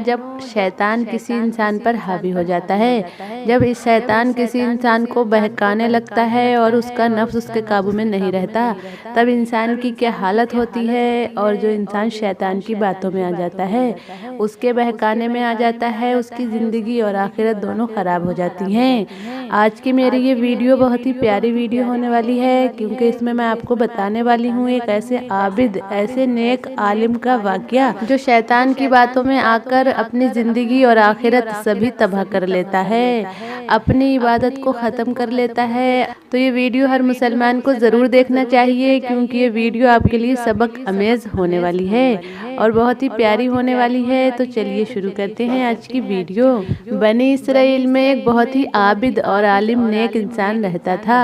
جب شیطان کسی انسان پر حاوی ہو جاتا ہے، جب اس شیطان کسی انسان کو بہکانے لگتا ہے اور اس کا نفس اس کے قابو میں نہیں رہتا، تب انسان کی کیا حالت ہوتی ہے۔ اور جو انسان شیطان کی باتوں میں آ جاتا ہے، اس کے بہکانے میں آ جاتا ہے، اس کی زندگی اور آخرت دونوں خراب ہو جاتی ہیں۔ آج کی میری یہ ویڈیو بہت ہی پیاری ویڈیو ہونے والی ہے، کیونکہ اس میں آپ کو بتانے والی ہوں ایک ایسے عابد، ایسے نیک عالم کا واقعہ جو شیطان کی باتوں میں آ کر اپنی زندگی اور آخرت سبھی تباہ کر لیتا ہے، اپنی عبادت کو ختم کر لیتا ہے۔ تو یہ ویڈیو ہر مسلمان کو ضرور دیکھنا چاہیے، کیونکہ یہ ویڈیو آپ کے لیے سبق آمیز ہونے والی ہے اور بہت ہی پیاری ہونے والی ہے۔ تو چلیے شروع کرتے ہیں آج کی ویڈیو۔ بنی اسرائیل میں ایک بہت ہی عابد اور عالم نیک انسان رہتا تھا۔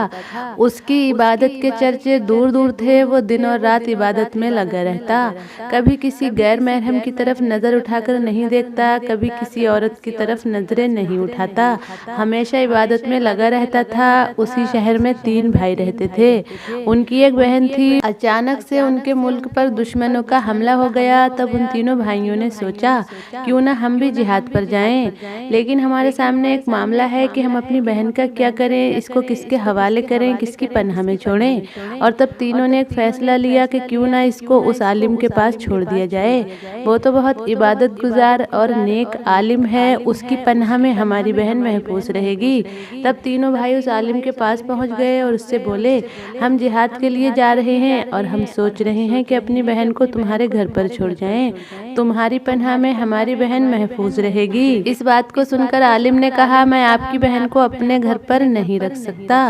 اس کی عبادت کے چرچے دور دور تھے، وہ دن اور رات عبادت میں لگا رہتا، کبھی کسی غیر محرم کی طرف نظر اٹھا کر نہیں دیکھتا، کبھی کسی عورت کی طرف نظریں نہیں اٹھاتا، ہمیشہ عبادت میں لگا رہتا تھا۔ اسی شہر میں 3 بھائی رہتے تھے، ان کی ایک بہن تھی۔ اچانک سے ان کے ملک پر دشمنوں کا حملہ ہو گیا، تب ان تینوں بھائیوں نے سوچا کیوں نہ ہم بھی جہاد پر جائیں، لیکن ہمارے سامنے ایک معاملہ ہے کہ ہم اپنی بہن کا کیا کریں، اس کو کس کے حوالے کریں، کس کی پناہ میں چھوڑیں۔ اور تب تینوں نے ایک فیصلہ لیا کہ کیوں نہ اس کو اس عالم کے پاس چھوڑ دیا جائے، وہ تو بہت عبادت گزار اور نیک عالم ہے، اس کی پناہ میں ہماری بہن محفوظ رہے گی۔ تب تینوں بھائی اس عالم کے پاس پہنچ گئے اور اس سے بولے، ہم جہاد کے لیے جا رہے ہیں اور ہم سوچ رہے ہیں کہ اپنی بہن کو تمہارے گھر پر چھوڑ جائیں، تمہاری پناہ میں ہماری بہن محفوظ رہے گی۔ اس بات کو سن کر عالم نے کہا، میں آپ کی بہن کو اپنے گھر پر نہیں رکھ سکتا۔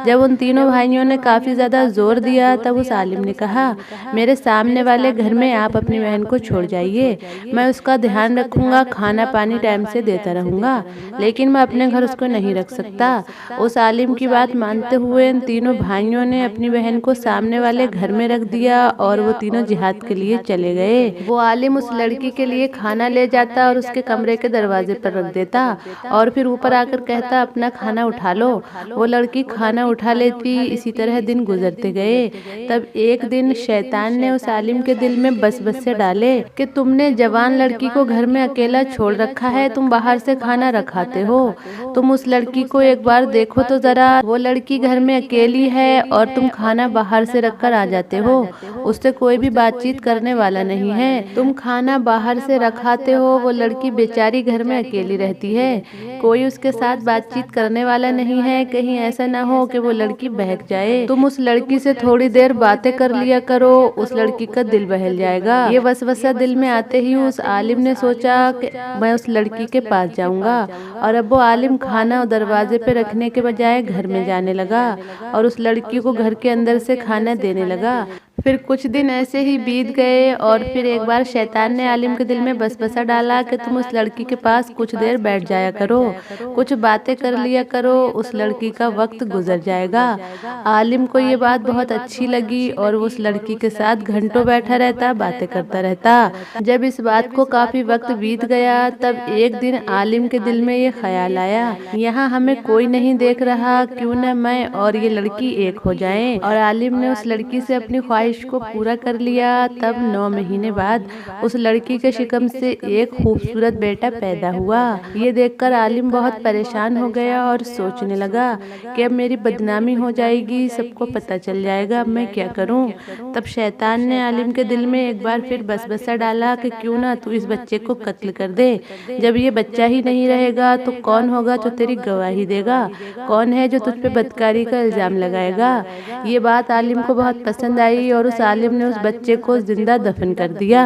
جب ان تینوں بھائیوں نے کافی زیادہ زور دیا، تب اس عالم نے کہا، میرے سامنے والے گھر میں آپ اپنی بہن کو چھوڑ جائیے، میں اس کا دھیان رکھوں گا، کھانا پانی ٹائم سے دیتا رہوں گا، لیکن میں اپنے گھر اس کو نہیں رکھ سکتا۔ اس عالم کی بات مانتے ہوئے ان تینوں بھائیوں نے اپنی بہن کو سامنے والے گھر میں رکھ دیا اور وہ تینوں جہاد کے لیے چلے گئے۔ وہ عالم اس لڑکی کے لیے کھانا لے جاتا اور اس کے کمرے کے دروازے پر رکھ دیتا اور پھر اوپر آ کر کہتا، اپنا کھانا اٹھا لو۔ وہ لڑکی کھانا اٹھا لیتی۔ اسی طرح دن گزرتے گئے۔ تب ایک دن شیطان نے اس عالم کے دل میں وسوسے ڈالے کہ تم نے جوان لڑکی کو گھر میں اکیلا چھوڑ رکھا ہے، تم باہر سے کھانا رکھاتے ہو، تم اس لڑکی کو ایک بار دیکھو تو ذرا، وہ لڑکی گھر میں اکیلی ہے اور تم کھانا باہر سے رکھ کر آ جاتے ہو، اس سے کوئی بھی بات چیت کرنے والا نہیں ہے، تم کھانا باہر سے رکھاتے ہو، وہ لڑکی بیچاری گھر میں اکیلی رہتی ہے، کوئی اس کے ساتھ بات چیت کرنے والا نہیں ہے، کہیں ایسا نہ ہو کہ وہ لڑکی بہک جائے، تم اس لڑکی سے تھوڑی دیر باتیں کر لیا کرو، اس لڑکی کا دل بہل جائے گا۔ یہ وسوسہ دل میں آتے ہی اس عالم نے سوچا کہ میں اس لڑکی کے پاس جاؤں گا، اور اب وہ عالم کھانا دروازے پہ رکھنے کے بجائے گھر میں جانے لگا اور اس لڑکی کو گھر کے اندر سے کھانا دینے لگا۔ پھر کچھ دن ایسے ہی بیت گئے اور پھر ایک بار شیطان نے عالم کے دل میں وسوسہ ڈالا کہ تم اس لڑکی کے پاس کچھ دیر بیٹھ جایا کرو، کچھ باتیں کر لیا کرو، اس لڑکی کا وقت گزر جائے گا۔ عالم کو یہ بات بہت اچھی لگی اور وہ اس لڑکی کے ساتھ گھنٹوں بیٹھا رہتا، باتیں کرتا رہتا۔ جب اس بات کو کافی وقت بیت گیا، تب ایک دن عالم کے دل میں یہ خیال آیا، یہاں ہمیں کوئی نہیں دیکھ رہا، کیوں نہ میں اور یہ لڑکی ایک ہو جائیں۔ اور عالم نے اس لڑکی سے اپنی خواہش کو پورا کر لیا۔ تب 9 مہینے بعد اس لڑکی کے شکم سے ایک خوبصورت بیٹا پیدا ہوا۔ یہ دیکھ کر عالم بہت پریشان ہو گیا اور سوچنے لگا کہ اب میری بدنامی ہو جائے گی، سب کو پتہ چل جائے گا، اب میں کیا کروں۔ تب شیطان نے عالم کے دل میں ایک بار پھر وسوسہ ڈالا کہ کیوں نہ تو اس بچے کو قتل کر دے، جب یہ بچہ ہی نہیں رہے گا تو کون ہوگا جو تیری گواہی دے گا، کون ہے جو تجھ پہ بدکاری کا الزام لگائے گا۔ یہ بات عالم کو بہت پسند آئی اور اس عالم نے اس بچے کو زندہ دفن کر دیا۔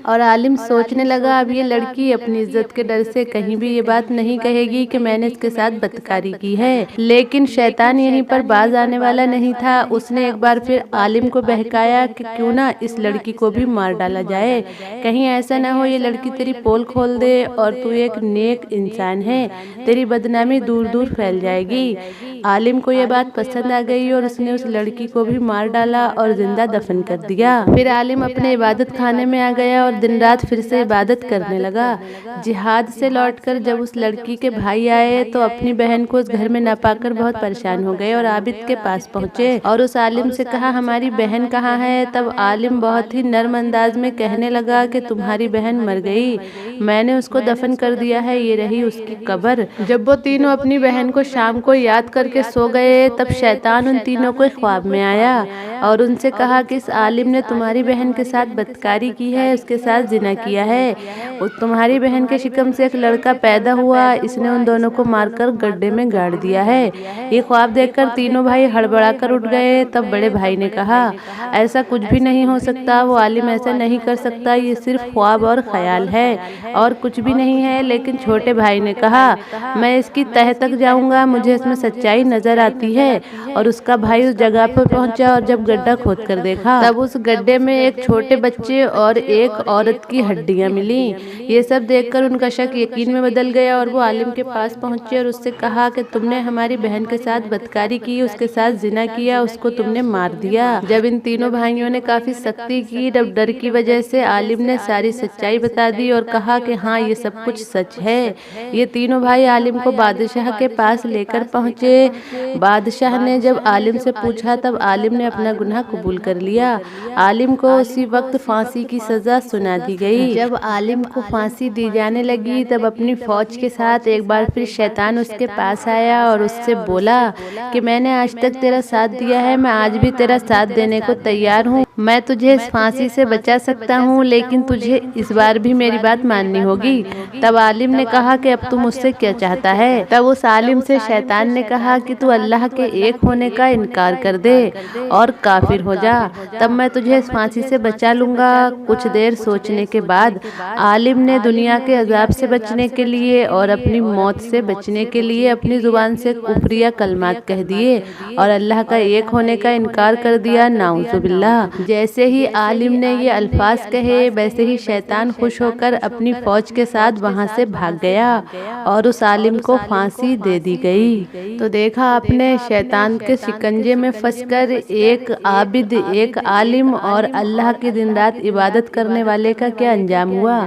اور عالم سوچنے لگا، اب یہ لڑکی اپنی عزت کے ڈر سے کہیں بھی یہ بات نہیں کہے گی کہ میں نے اس کے ساتھ بدکاری کی ہے۔ لیکن شیطان یہیں پر باز آنے والا نہیں تھا، اس نے ایک بار پھر عالم کو بہکایا کہ کیوں نہ اس لڑکی کو بھی مار ڈالا جائے، کہیں ایسا نہ ہو یہ لڑکی تیری پول کھول دے اور تو ایک نیک انسان ہے، تیری بدنامی دور دور پھیل جائے گی۔ عالم کو یہ بات پسند آ گئی اور اس نے اس لڑکی کو بھی مار ڈالا اور زندہ دفن کر دیا۔ پھر عالم اپنے عبادت خانے میں آ گیا اور دن رات پھر سے عبادت کرنے لگا۔ جہاد سے لوٹ کر جب اس لڑکی کے بھائی آئے تو اپنی بہن کو اس گھر میں نہ پا کر بہت پریشان ہو گئے اور عابد کے پاس پہنچے اور اس عالم سے کہا ہماری بہن کہاں ہے؟ تب عالم بہت ہی نرم انداز میں کہنے لگا کہ تمہاری بہن مر گئی، میں نے اس کو دفن کر دیا ہے، یہ رہی اس کی قبر۔ جب وہ تینوں اپنی بہن کو شام کو یاد کر کے سو گئے تب شیطان ان تینوں کو خواب میں آیا اور ان سے کہا کہ اس عالم نے تمہاری بہن کے ساتھ بدکاری کی ہے، اس کے ساتھ زنا کیا ہے، تمہاری بہن کے شکم سے ایک لڑکا پیدا ہوا، اس نے ان دونوں کو مار کر گڈھے میں گاڑ دیا ہے۔ یہ خواب دیکھ کر تینوں بھائی ہڑبڑا کر اٹھ گئے۔ تب بڑے بھائی نے کہا ایسا کچھ بھی نہیں ہو سکتا، وہ عالم ایسا نہیں کر سکتا، یہ صرف خواب اور خیال ہے اور کچھ بھی نہیں ہے۔ لیکن چھوٹے بھائی نے کہا میں اس کی تہہ تک جاؤں گا، مجھے اس میں سچائی نظر آتی ہے۔ اور اس کا بھائی اس جگہ پر پہنچا اور جب گڈھا کھود کر دیکھا تب اس گڈھے میں ایک چھوٹے بچے اور ایک عورت کی ہڈیاں ملیں۔ یہ سب دیکھ کر ان کا شک یقین میں بدل گیا اور وہ عالم کے پاس پہنچے اور اس سے کہا کہ تم نے ہماری بہن کے ساتھ بدکاری کی، اس کے ساتھ زنا کیا، اس کو تم نے مار دیا۔ جب ان تینوں بھائیوں نے کافی سختی کی تب ڈر کی وجہ سے عالم نے ساری سچائی بتا دی اور کہا کہ ہاں یہ سب کچھ سچ ہے۔ یہ تینوں بھائی عالم کو بادشاہ کے پاس لے کر پہنچے۔ بادشاہ نے جب عالم سے پوچھا تب عالم نے اپنا گناہ قبول کر لیا۔ عالم کو اسی وقت پھانسی کی سزا سنا دی گئی۔ جب عالم کو پھانسی دی جانے لگی تب اپنی فوج کے ساتھ ایک بار پھر شیطان اس کے پاس آیا اور اس سے بولا کہ میں نے آج تک تیرا ساتھ دیا ہے، میں آج بھی تیرا ساتھ دینے کو تیار ہوں، میں تجھے اس پھانسی سے بچا سکتا ہوں، لیکن تجھے اس بار بھی میری بات ماننی ہوگی۔ تب عالم نے کہا کہ اب تو مجھ سے کیا چاہتا ہے؟ تب اس عالم سے شیطان نے کہا کہ تو اللہ کے ایک ہونے کا انکار کر دے اور کافر ہو جا، تب میں تجھے اس پھانسی سے بچا لوں گا۔ کچھ دیر سوچنے کے بعد عالم نے دنیا کے عذاب سے بچنے کے لیے اور اپنی موت سے بچنے کے لیے اپنی زبان سے کفریہ کلمات کہہ دیے اور اللہ کا ایک ہونے کا انکار کر دیا، نعوذ باللہ۔ جیسے ہی عالم نے یہ الفاظ کہے ویسے ہی شیطان خوش ہو کر اپنی فوج کے ساتھ وہاں سے بھاگ گیا اور اس عالم کو پھانسی دے دی گئی۔ تو دیکھا آپ نے شیطان کے شکنجے میں پھنس کر ایک عابد، ایک عالم اور اللہ کی دن رات عبادت کرنے والے کا کیا انجام ہوا۔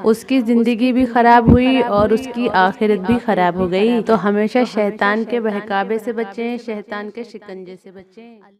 اس کی زندگی بھی خراب ہوئی اور اس کی آخرت بھی خراب ہو گئی۔ تو ہمیشہ شیطان کے بہکاوے سے بچیں، شیطان کے شکنجے سے بچیں۔